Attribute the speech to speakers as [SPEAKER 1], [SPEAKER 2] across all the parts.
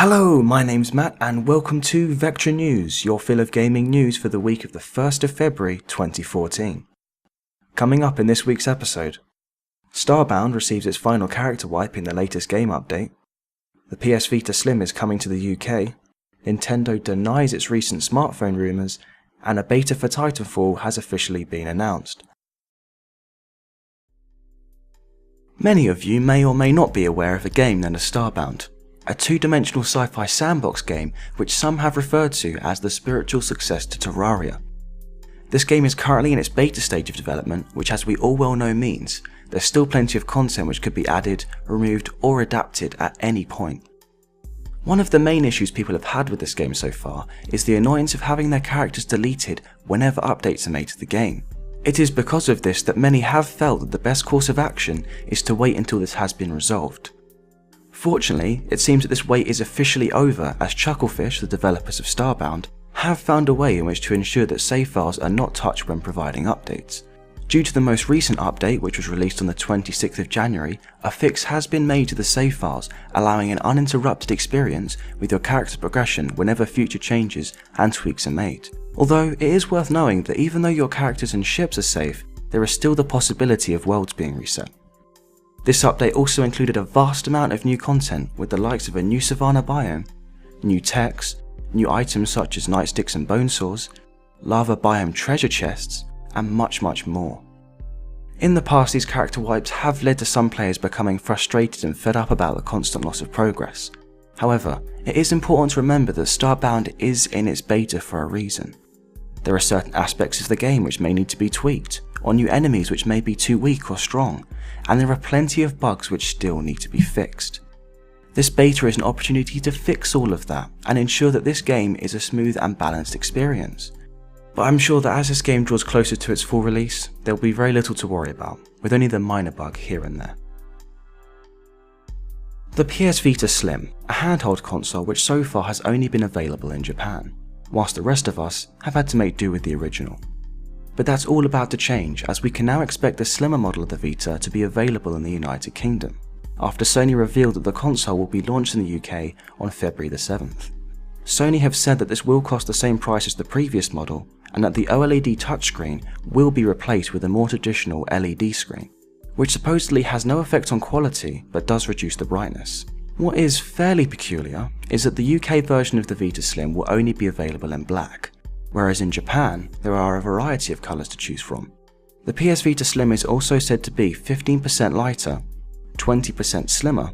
[SPEAKER 1] Hello, my name's Matt and welcome to Vectra News, your fill of gaming news for the week of the 1st of February 2014. Coming up in this week's episode, Starbound receives its final character wipe in the latest game update, the PS Vita Slim is coming to the UK, Nintendo denies its recent smartphone rumours, and a beta for TitanFall has officially been announced. Many of you may or may not be aware of a game known as Starbound, a two-dimensional sci-fi sandbox game which some have referred to as the spiritual successor to Terraria. This game is currently in its beta stage of development, which as we all well know means there's still plenty of content which could be added, removed or adapted at any point. One of the main issues people have had with this game so far is the annoyance of having their characters deleted whenever updates are made to the game. It is because of this that many have felt that the best course of action is to wait until this has been resolved. Fortunately, it seems that this wait is officially over as Chucklefish, the developers of Starbound, have found a way in which to ensure that save files are not touched when providing updates. Due to the most recent update, which was released on the 26th of January, a fix has been made to the save files, allowing an uninterrupted experience with your character's progression whenever future changes and tweaks are made. Although it is worth knowing that even though your characters and ships are safe, there is still the possibility of worlds being reset. This update also included a vast amount of new content with the likes of a new savanna biome, new techs, new items such as nightsticks and bone saws, lava biome treasure chests, and much more. In the past, these character wipes have led to some players becoming frustrated and fed up about the constant loss of progress. However, it is important to remember that Starbound is in its beta for a reason. There are certain aspects of the game which may need to be tweaked, or new enemies which may be too weak or strong, and there are plenty of bugs which still need to be fixed. This beta is an opportunity to fix all of that and ensure that this game is a smooth and balanced experience. But I'm sure that as this game draws closer to its full release, there will be very little to worry about, with only the minor bug here and there. The PS Vita Slim, a handheld console which so far has only been available in Japan, whilst the rest of us have had to make do with the original. But that's all about to change, as we can now expect the slimmer model of the Vita to be available in the United Kingdom, after Sony revealed that the console will be launched in the UK on February the 7th. Sony have said that this will cost the same price as the previous model, and that the OLED touchscreen will be replaced with a more traditional LED screen, which supposedly has no effect on quality but does reduce the brightness. What is fairly peculiar is that the UK version of the Vita Slim will only be available in black, whereas in Japan there are a variety of colours to choose from. The PS Vita Slim is also said to be 15% lighter, 20% slimmer,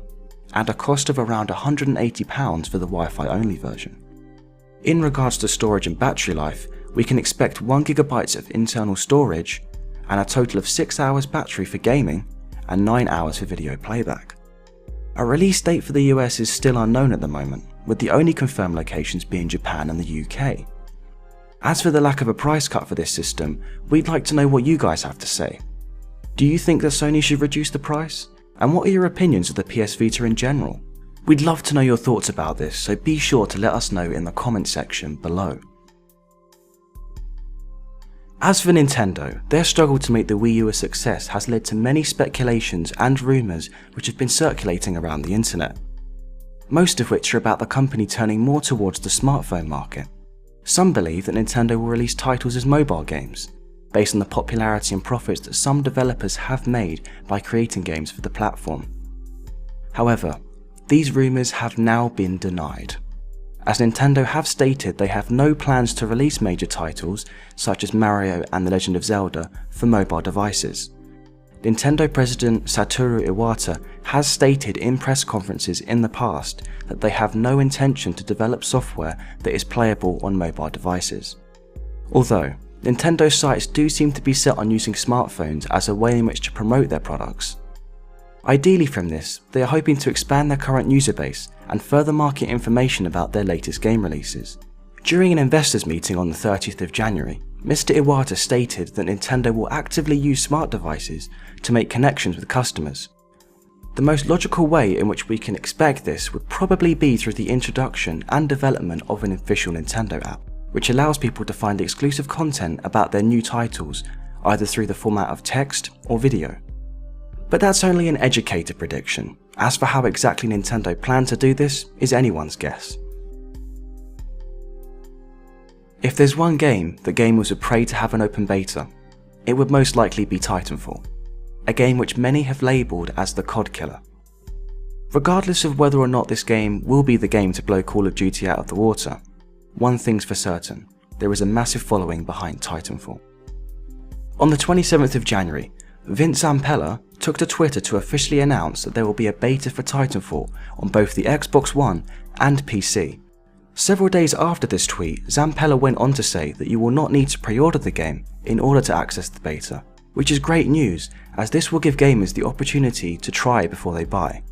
[SPEAKER 1] and a cost of around £180 for the Wi-Fi only version. In regards to storage and battery life, we can expect 1GB of internal storage and a total of 6 hours battery for gaming and 9 hours for video playback. A release date for the US is still unknown at the moment, with the only confirmed locations being Japan and the UK. As for the lack of a price cut for this system, we'd like to know what you guys have to say. Do you think that Sony should reduce the price? And what are your opinions of the PS Vita in general? We'd love to know your thoughts about this, so be sure to let us know in the comment section below. As for Nintendo, their struggle to make the Wii U a success has led to many speculations and rumours which have been circulating around the internet, most of which are about the company turning more towards the smartphone market. Some believe that Nintendo will release titles as mobile games, based on the popularity and profits that some developers have made by creating games for the platform. However, these rumours have now been denied, as Nintendo have stated they have no plans to release major titles such as Mario and The Legend of Zelda for mobile devices. Nintendo President Satoru Iwata has stated in press conferences in the past that they have no intention to develop software that is playable on mobile devices. Although, Nintendo sites do seem to be set on using smartphones as a way in which to promote their products. Ideally from this, they are hoping to expand their current user base and further market information about their latest game releases. During an investors meeting on the 30th of January, Mr. Iwata stated that Nintendo will actively use smart devices to make connections with customers. The most logical way in which we can expect this would probably be through the introduction and development of an official Nintendo app, which allows people to find exclusive content about their new titles, either through the format of text or video. But that's only an educated prediction. As for how exactly Nintendo plan to do this is anyone's guess. If there's one game that gamers would pray to have an open beta, it would most likely be Titanfall, a game which many have labelled as the COD killer. Regardless of whether or not this game will be the game to blow Call of Duty out of the water, one thing's for certain, there is a massive following behind Titanfall. On the 27th of January, Vince Zampella took to Twitter to officially announce that there will be a beta for Titanfall on both the Xbox One and PC. Several days after this tweet, Zampella went on to say that you will not need to pre-order the game in order to access the beta, which is great news as this will give gamers the opportunity to try before they buy.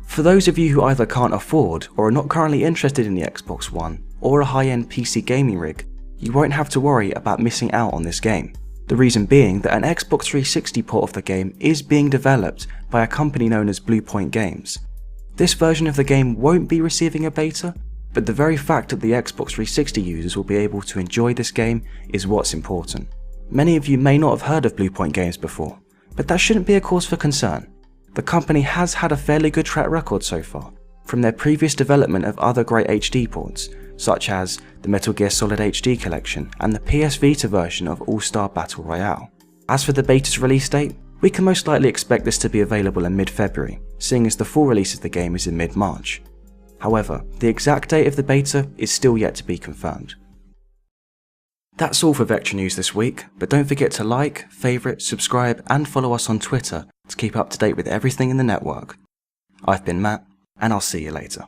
[SPEAKER 1] For those of you who either can't afford or are not currently interested in the Xbox One or a high-end PC gaming rig, you won't have to worry about missing out on this game. The reason being that an Xbox 360 port of the game is being developed by a company known as Bluepoint Games. This version of the game won't be receiving a beta, but the very fact that the Xbox 360 users will be able to enjoy this game is what's important. Many of you may not have heard of Bluepoint Games before, but that shouldn't be a cause for concern. The company has had a fairly good track record so far, from their previous development of other great HD ports, such as the Metal Gear Solid HD collection and the PS Vita version of All-Star Battle Royale. As for the beta's release date, we can most likely expect this to be available in mid-February, seeing as the full release of the game is in mid-March. However, the exact date of the beta is still yet to be confirmed. That's all for Vectra News this week, but don't forget to like, favourite, subscribe and follow us on Twitter to keep up to date with everything in the network. I've been Matt, and I'll see you later.